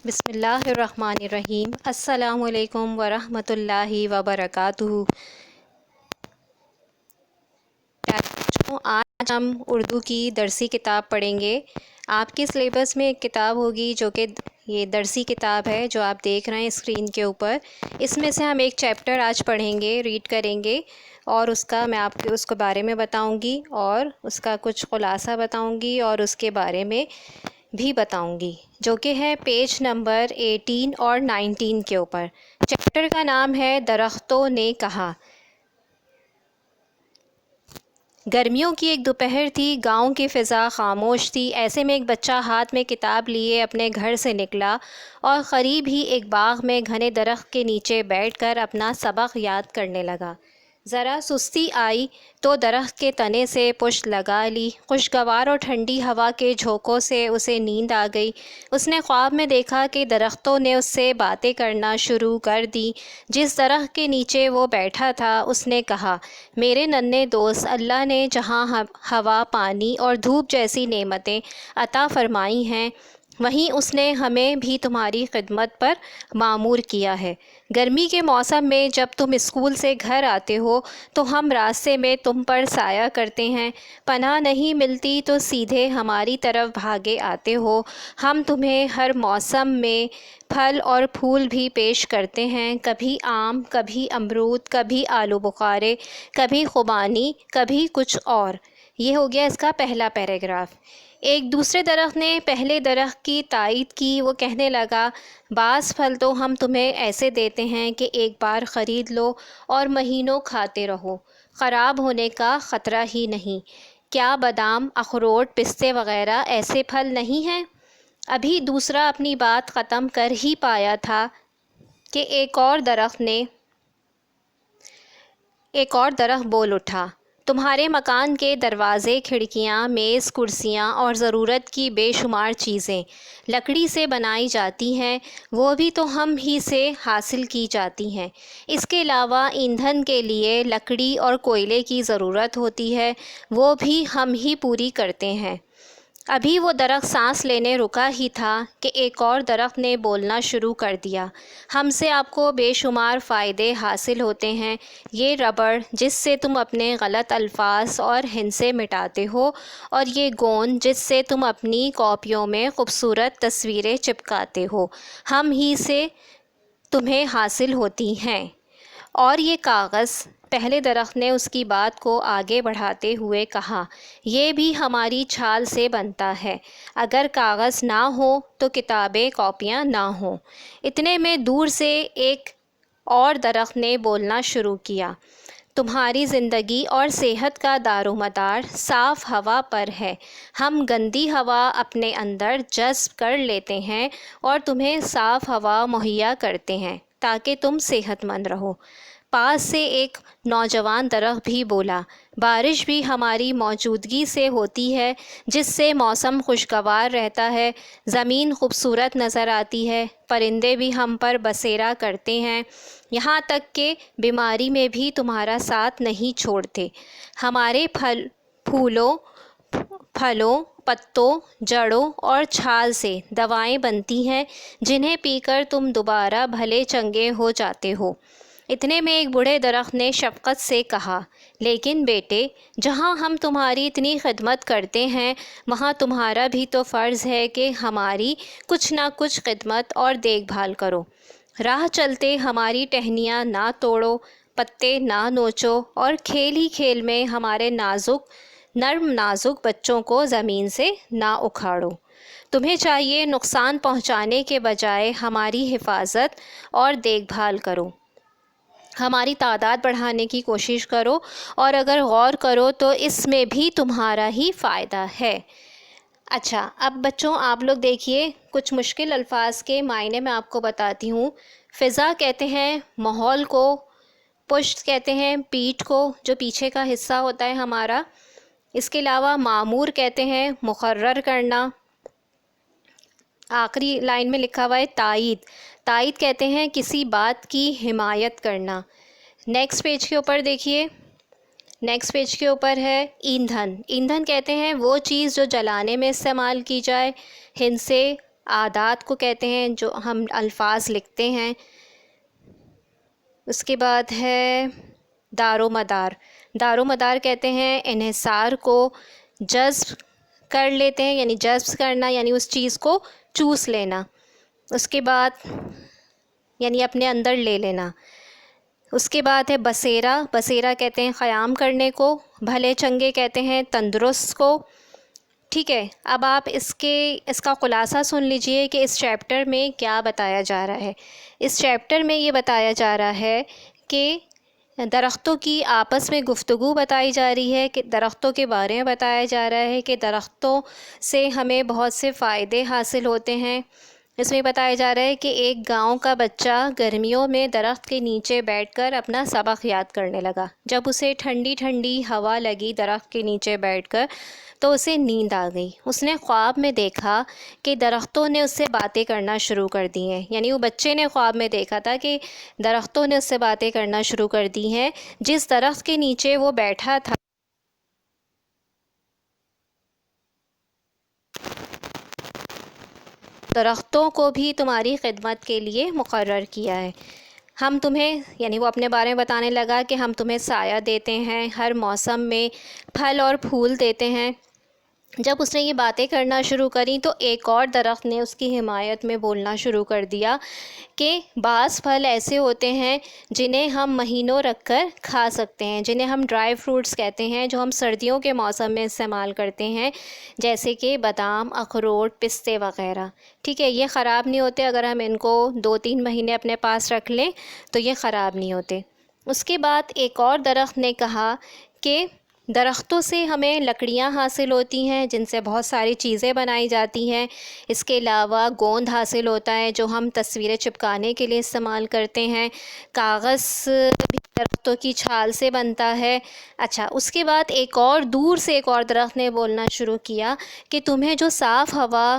بسم اللہ الرحمن الرحیم۔ السلام علیکم ورحمۃ اللہ وبرکاتہ۔ بچوں، آج ہم اردو کی درسی کتاب پڑھیں گے۔ آپ کے سلیبس میں ایک کتاب ہوگی جو کہ یہ درسی کتاب ہے جو آپ دیکھ رہے ہیں اسکرین کے اوپر۔ اس میں سے ہم ایک چیپٹر آج پڑھیں گے، ریڈ کریں گے، اور میں آپ کو اس کے بارے میں بتاؤں گی اور اس کا کچھ خلاصہ بتاؤں گی اور اس کے بارے میں بھی بتاؤں گی، جو کہ ہے پیج نمبر 18 اور 19 کے اوپر۔ چیپٹر کا نام ہے درختوں نے کہا۔ گرمیوں کی ایک دوپہر تھی، گاؤں کی فضا خاموش تھی۔ ایسے میں ایک بچہ ہاتھ میں کتاب لیے اپنے گھر سے نکلا اور قریب ہی ایک باغ میں گھنے درخت کے نیچے بیٹھ کر اپنا سبق یاد کرنے لگا۔ ذرا سستی آئی تو درخت کے تنے سے پشت لگا لی۔ خوشگوار اور ٹھنڈی ہوا کے جھونکوں سے اسے نیند آ گئی۔ اس نے خواب میں دیکھا کہ درختوں نے اس سے باتیں کرنا شروع کر دیں۔ جس درخت کے نیچے وہ بیٹھا تھا اس نے کہا، میرے ننھے دوست، اللہ نے جہاں ہوا، پانی اور دھوپ جیسی نعمتیں عطا فرمائی ہیں، وہیں اس نے ہمیں بھی تمہاری خدمت پر مامور کیا ہے۔ گرمی کے موسم میں جب تم اسکول سے گھر آتے ہو تو ہم راستے میں تم پر سایہ کرتے ہیں، پناہ نہیں ملتی تو سیدھے ہماری طرف بھاگے آتے ہو۔ ہم تمہیں ہر موسم میں پھل اور پھول بھی پیش کرتے ہیں، کبھی آم، کبھی امرود، کبھی آلو بخارے، کبھی خوبانی، کبھی کچھ اور۔ یہ ہو گیا اس کا پہلا پیراگراف۔ ایک دوسرے درخت نے پہلے درخت کی تائید کی۔ وہ کہنے لگا، بعض پھل تو ہم تمہیں ایسے دیتے ہیں کہ ایک بار خرید لو اور مہینوں کھاتے رہو، خراب ہونے کا خطرہ ہی نہیں۔ کیا بادام، اخروٹ، پستے وغیرہ ایسے پھل نہیں ہیں؟ ابھی دوسرا اپنی بات ختم کر ہی پایا تھا کہ ایک اور درخت بول اٹھا، تمہارے مکان کے دروازے، کھڑکیاں، میز، کرسیاں اور ضرورت کی بے شمار چیزیں لکڑی سے بنائی جاتی ہیں، وہ بھی تو ہم ہی سے حاصل کی جاتی ہیں۔ اس کے علاوہ ایندھن کے لیے لکڑی اور کوئلے کی ضرورت ہوتی ہے، وہ بھی ہم ہی پوری کرتے ہیں۔ ابھی وہ درخت سانس لینے رکا ہی تھا کہ ایک اور درخت نے بولنا شروع کر دیا، ہم سے آپ کو بے شمار فائدے حاصل ہوتے ہیں۔ یہ ربڑ جس سے تم اپنے غلط الفاظ اور ہندسے مٹاتے ہو، اور یہ گوند جس سے تم اپنی کاپیوں میں خوبصورت تصویریں چپکاتے ہو، ہم ہی سے تمہیں حاصل ہوتی ہیں۔ اور یہ کاغذ، پہلے درخت نے اس کی بات کو آگے بڑھاتے ہوئے کہا، یہ بھی ہماری چھال سے بنتا ہے۔ اگر کاغذ نہ ہو تو کتابیں، کاپیاں نہ ہوں۔ اتنے میں دور سے ایک اور درخت نے بولنا شروع کیا، تمہاری زندگی اور صحت کا دار و مدار صاف ہوا پر ہے۔ ہم گندی ہوا اپنے اندر جذب کر لیتے ہیں اور تمہیں صاف ہوا مہیا کرتے ہیں تاکہ تم صحت مند رہو۔ پاس سے ایک نوجوان درخت بھی بولا، بارش بھی ہماری موجودگی سے ہوتی ہے، جس سے موسم خوشگوار رہتا ہے، زمین خوبصورت نظر آتی ہے، پرندے بھی ہم پر بسیرا کرتے ہیں، یہاں تک کہ بیماری میں بھی تمہارا ساتھ نہیں چھوڑتے۔ ہمارے پھلوں، پتوں، جڑوں اور چھال سے دوائیں بنتی ہیں، جنہیں پی کر تم دوبارہ بھلے چنگے ہو جاتے ہو۔ اتنے میں ایک بوڑھے درخت نے شفقت سے کہا، لیکن بیٹے، جہاں ہم تمہاری اتنی خدمت کرتے ہیں، وہاں تمہارا بھی تو فرض ہے کہ ہماری کچھ نہ کچھ خدمت اور دیکھ بھال کرو۔ راہ چلتے ہماری ٹہنیاں نہ توڑو، پتے نہ نوچو، اور کھیل ہی کھیل میں ہمارے نرم نازک بچوں کو زمین سے نہ اکھاڑو۔ تمہیں چاہیے نقصان پہنچانے کے بجائے ہماری حفاظت اور دیکھ بھال کرو، ہماری تعداد بڑھانے کی کوشش کرو، اور اگر غور کرو تو اس میں بھی تمہارا ہی فائدہ ہے۔ اچھا، اب بچوں آپ لوگ دیکھیے، کچھ مشکل الفاظ کے معنی میں آپ کو بتاتی ہوں۔ فضا کہتے ہیں ماحول کو، پشت کہتے ہیں پیٹھ کو، جو پیچھے کا حصہ ہوتا ہے ہمارا۔ اس کے علاوہ معمور کہتے ہیں مقرر کرنا۔ آخری لائن میں لکھا ہوا ہے تائید کہتے ہیں کسی بات کی حمایت کرنا۔ نیکسٹ پیج کے اوپر دیکھیے، نیکسٹ پیج کے اوپر ہے ایندھن کہتے ہیں وہ چیز جو جلانے میں استعمال کی جائے۔ ہندسے، عادات کو کہتے ہیں جو ہم الفاظ لکھتے ہیں۔ اس کے بعد ہے دار و مدار۔ دار و مدار کہتے ہیں انحصار کو جذب کر لیتے ہیں، یعنی جذب کرنا یعنی اس چیز کو چوس لینا۔ اس کے بعد یعنی اپنے اندر لے لینا۔ اس کے بعد ہے بصیرہ۔ بصیرہ کہتے ہیں قیام کرنے کو۔ بھلے چنگے کہتے ہیں تندرست کو۔ ٹھیک ہے، اب آپ اس کا خلاصہ سن لیجئے کہ اس چیپٹر میں کیا بتایا جا رہا ہے۔ اس چیپٹر میں یہ بتایا جا رہا ہے کہ درختوں کی آپس میں گفتگو بتائی جا رہی ہے، کہ درختوں کے بارے میں بتایا جا رہا ہے کہ درختوں سے ہمیں بہت سے فائدے حاصل ہوتے ہیں۔ اس میں بتایا جا رہا ہے کہ ایک گاؤں کا بچہ گرمیوں میں درخت کے نیچے بیٹھ کر اپنا سبق یاد کرنے لگا۔ جب اسے ٹھنڈی ٹھنڈی ہوا لگی درخت کے نیچے بیٹھ کر تو اسے نیند آ گئی۔ اس نے خواب میں دیکھا کہ درختوں نے اس سے باتیں کرنا شروع کر دی ہیں، یعنی وہ بچے نے خواب میں دیکھا تھا کہ درختوں نے اس سے باتیں کرنا شروع کر دی ہیں۔ جس درخت کے نیچے وہ بیٹھا تھا درختوں کو بھی تمہاری خدمت کے لیے مقرر کیا ہے۔ ہم تمہیں، یعنی وہ اپنے بارے میں بتانے لگا کہ ہم تمہیں سایہ دیتے ہیں، ہر موسم میں پھل اور پھول دیتے ہیں۔ جب اس نے یہ باتیں کرنا شروع کریں تو ایک اور درخت نے اس کی حمایت میں بولنا شروع کر دیا کہ بعض پھل ایسے ہوتے ہیں جنہیں ہم مہینوں رکھ کر کھا سکتے ہیں، جنہیں ہم ڈرائی فروٹس کہتے ہیں، جو ہم سردیوں کے موسم میں استعمال کرتے ہیں، جیسے کہ بادام، اخروٹ، پستے وغیرہ۔ ٹھیک ہے، یہ خراب نہیں ہوتے، اگر ہم ان کو 2-3 مہینے اپنے پاس رکھ لیں تو یہ خراب نہیں ہوتے۔ اس کے بعد ایک اور درخت نے کہا کہ درختوں سے ہمیں لکڑیاں حاصل ہوتی ہیں جن سے بہت ساری چیزیں بنائی جاتی ہیں۔ اس کے علاوہ گوند حاصل ہوتا ہے جو ہم تصویریں چپکانے کے لیے استعمال کرتے ہیں۔ کاغذ بھی درختوں کی چھال سے بنتا ہے۔ اچھا، اس کے بعد دور سے ایک اور درخت نے بولنا شروع کیا کہ تمہیں جو صاف ہوا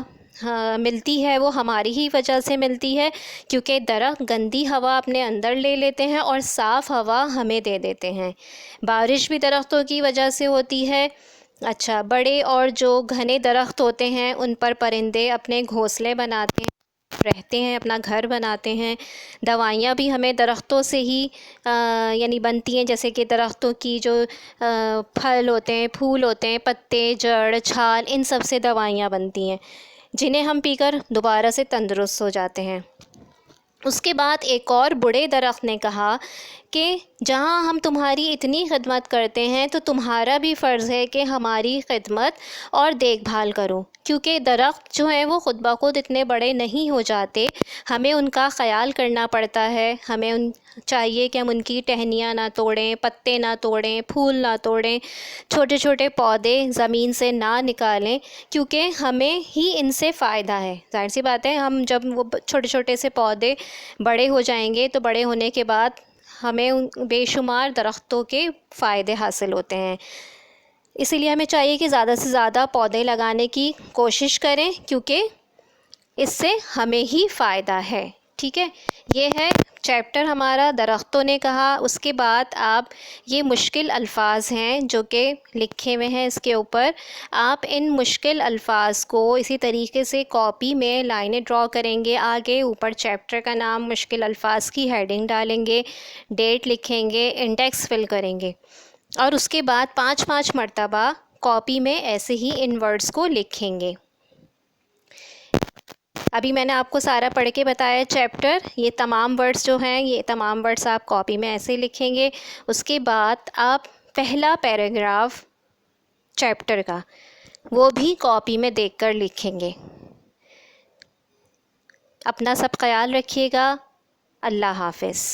ملتی ہے وہ ہماری ہی وجہ سے ملتی ہے، کیونکہ درخت گندی ہوا اپنے اندر لے لیتے ہیں اور صاف ہوا ہمیں دے دیتے ہیں۔ بارش بھی درختوں کی وجہ سے ہوتی ہے۔ اچھا، بڑے اور جو گھنے درخت ہوتے ہیں ان پر پرندے اپنے گھونسلے بناتے ہیں، رہتے ہیں، اپنا گھر بناتے ہیں۔ دوائیاں بھی ہمیں درختوں سے ہی یعنی بنتی ہیں، جیسے کہ درختوں کی جو پھل ہوتے ہیں، پھول ہوتے ہیں، پتے، جڑ، چھال، ان سب سے دوائیاں بنتی ہیں جنہیں ہم پی کر دوبارہ سے تندرست ہو جاتے ہیں۔ اس کے بعد ایک اور بوڑھے درخت نے کہا کہ جہاں ہم تمہاری اتنی خدمت کرتے ہیں تو تمہارا بھی فرض ہے کہ ہماری خدمت اور دیکھ بھال کرو، کیونکہ درخت جو ہیں وہ خود بخود اتنے بڑے نہیں ہو جاتے، ہمیں ان کا خیال کرنا پڑتا ہے۔ ہمیں چاہیے کہ ہم ان کی ٹہنیاں نہ توڑیں، پتے نہ توڑیں، پھول نہ توڑیں، چھوٹے چھوٹے پودے زمین سے نہ نکالیں، کیونکہ ہمیں ہی ان سے فائدہ ہے۔ ظاہر سی بات ہے، ہم جب وہ چھوٹے چھوٹے سے پودے بڑے ہو جائیں گے تو بڑے ہونے کے بعد ہمیں بے شمار درختوں کے فائدے حاصل ہوتے ہیں۔ اسی لیے ہمیں چاہیے کہ زیادہ سے زیادہ پودے لگانے کی کوشش کریں، کیونکہ اس سے ہمیں ہی فائدہ ہے۔ ٹھیک ہے، یہ ہے چیپٹر ہمارا درختوں نے کہا۔ اس کے بعد آپ یہ مشکل الفاظ ہیں جو کہ لکھے ہوئے ہیں اس کے اوپر، آپ ان مشکل الفاظ کو اسی طریقے سے کاپی میں لائنیں ڈرا کریں گے، آگے اوپر چیپٹر کا نام، مشکل الفاظ کی ہیڈنگ ڈالیں گے، ڈیٹ لکھیں گے، انڈیکس فل کریں گے، اور اس کے بعد 5 مرتبہ کاپی میں ایسے ہی ان ورڈز کو لکھیں گے۔ ابھی میں نے آپ کو سارا پڑھ کے بتایا چیپٹر، یہ تمام ورڈز جو ہیں، یہ تمام ورڈز آپ کاپی میں ایسے لکھیں گے۔ اس کے بعد آپ پہلا پیراگراف چیپٹر کا وہ بھی کاپی میں دیکھ کر لکھیں گے۔ اپنا سب خیال رکھیے گا۔ اللہ حافظ۔